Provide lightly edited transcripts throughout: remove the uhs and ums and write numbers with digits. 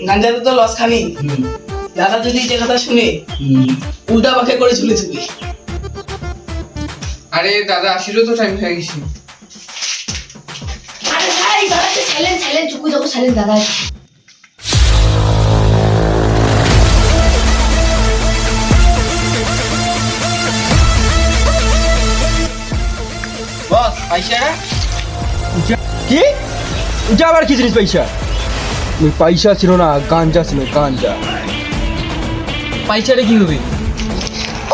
গাঞ্জাতে তো লস খানি। দাদা যদি যে কথা শুনে উল্টা পাখে করে ঝুলে চুবি। আরে দাদা আসিরও তো টাইম হয়ে গেছে। আরে ভাই দাদা সাইলেন্ট চুকু যাবো সাইলেন্ট দাদা। বস পয়সা কি এটা আবার কি জিনিস পয়সা? ওই পয়সা ছিল না, গাঞ্জা ছিল, গাঞ্জা। পয়সাটা কি হবে?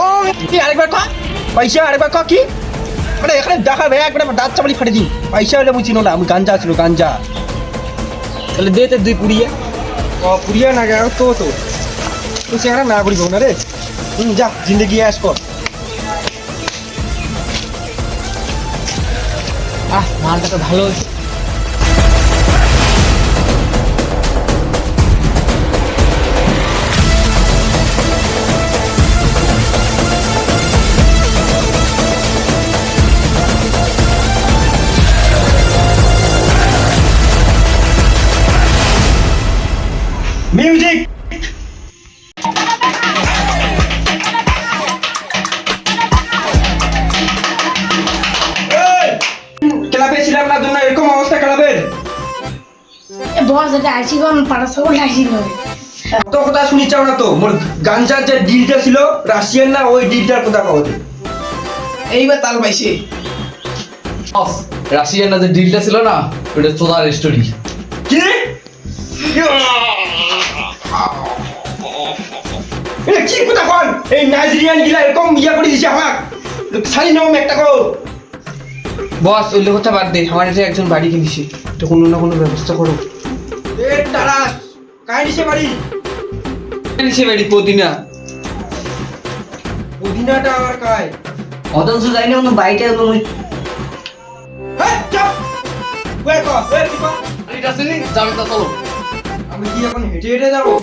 ও কি আরেকবার ক পয়সা, আরেকবার ক কি? আরে এখানে দেখা ভাই একবার দাঁত চাপড়ি ফাটে দিই। পয়সা হলে বুঝিনো না, আমি গাঞ্জা ছিল, গাঞ্জা। তাহলে দে তো 2 পুড়িয়া। ও পুরিয়া না গেল তো তুই সেখানে না করিব না রে। যা জিন্দগি আস কর। মালটা তো ভালো হয়েছে। মিউজিক ক্লাবে ছিলাম না জন্য এরকম অবস্থা ক্লাবের। বস এটা আইসিগন পাড়া সব আইসিগন। তো কথা শুনি চাও না তো মোর গাঞ্জার যে ডিলটা ছিল রাশিয়ান না, ওই ডিলটার কথা কও। এইবার তাল পাইছে। বস রাশিয়ান যে ডিলটা ছিল না ওটা তোদার স্টোরি। কি এটা কি কথা কোন? এই নাইজেরিয়ান গিলা এরকম ইয়া করে দিছে আমাক। সারি নাম একটা কো। বস ওই কথা বাদ দে, আমার এটা একজন বাড়ি কিনেছি, তো কোনো না কোনো ব্যবস্থা করো। এ তারাস কাই দিছে বাড়ি? কিনেছি বাড়ি পদিনা। পুদিনাটা আর কাই? অদন সু যাই না কোনো বাইটে কোনো হ্যাঁ চুপ। ওই কো ওই কি কো? এটা শুনি যাবে তা চলো। আমি কি এখন হেঁটে হেঁটে যাবো?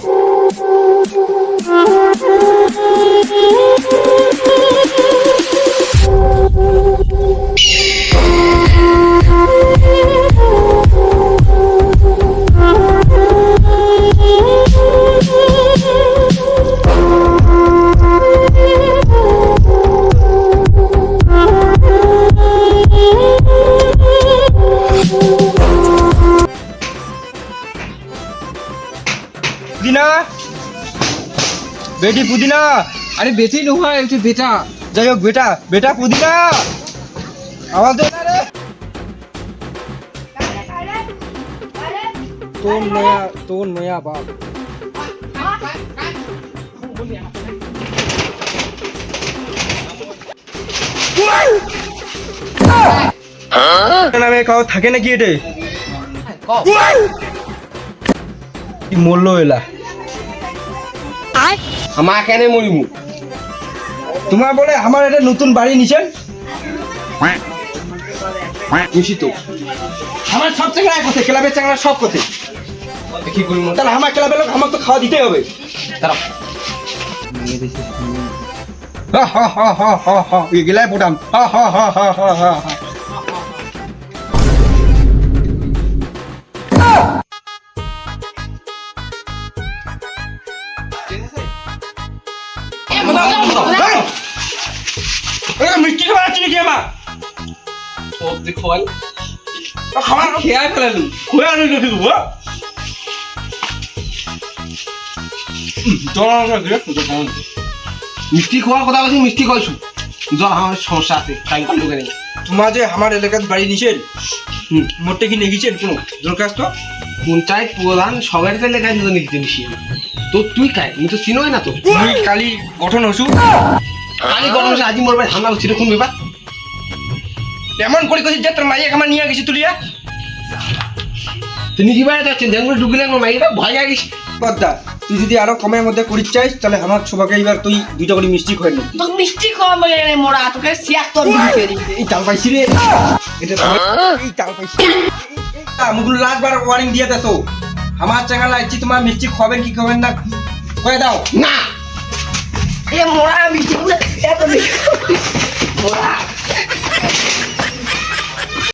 পুদিনা বেটি পুদিনা। আরে বেটি নহয় এটা বেটা। যাই হোক বেটা, বেটা পুদিনা আওয়াজ দে না রে। তোর নয়া বাপ। নামে কাউ থাকে নাকি এটে? কি মরলো এলা? আমার কেন মরিমু? তোমার বলে আমার একটা নতুন বাড়ি নিছেন? খুশি তো। আমার সব চাকরা এক কথা, ক্লাবের চাকরা সব কথা। কি করবো? তাহলে আমার ক্লাবের লোক আমাকে তো খাওয়া দিতেই হবে। দাঁড়াও। হা হা হা হা হা হা এগুলাই পোটাম। হা হা হা হা হা হা হা। মিষ্টি খাবার আছে নাকি আমার? সবজি খোয়াল খাবার খেয়াল ফেলালু। খুঁড়ে আনি নাকি গো? মিষ্টি খাওয়ার কথা বলছি, মিষ্টি খাইছু। জল আমার সমস্যা আছে, তাই করলো কেন? তোমার যে আমার এলাকার বাড়ি নিছেন, মোটে কি নেগিছেন কোনো দরখাস্ত? পঞ্চায়েত প্রধান সবার তো লেখা দিত নাকি জিনিস। তো তুই কাই? আমি তো চিনোই না তো। তুমি কালি গঠন হসু কালি গরম আজি মোর ভাই হামলা হচ্ছে কোন ব্যাপার? এমন করে কইছি যে তোর মাইয়া আমার নিয়ে গেছি তুলিয়া তুমি কি বাইরে যাচ্ছেন? জঙ্গল ঢুকলে আমার মাইরা ভয় লাগিস। পদ্মা। তুই যদি আরো কমের মধ্যে করিস চাইস তাহলে আমার সবাইকে এবার তুই দুইটা করে মিষ্টি খাই নি। তো মিষ্টি খাওয়া বলে মোরা তোকে সিয়াক তোর দিবি। এই তাল পাইছি রে, এটা এই তাল পাইছি। মুগুলো লাস্টবার ওয়ার্নিং দিয়ে দেছো, আমার চাঙ্গা লাগছি তোমার মিষ্টি খাবেন কি খাবেন না কয়ে দাও। না এ মোরা মিষ্টি এত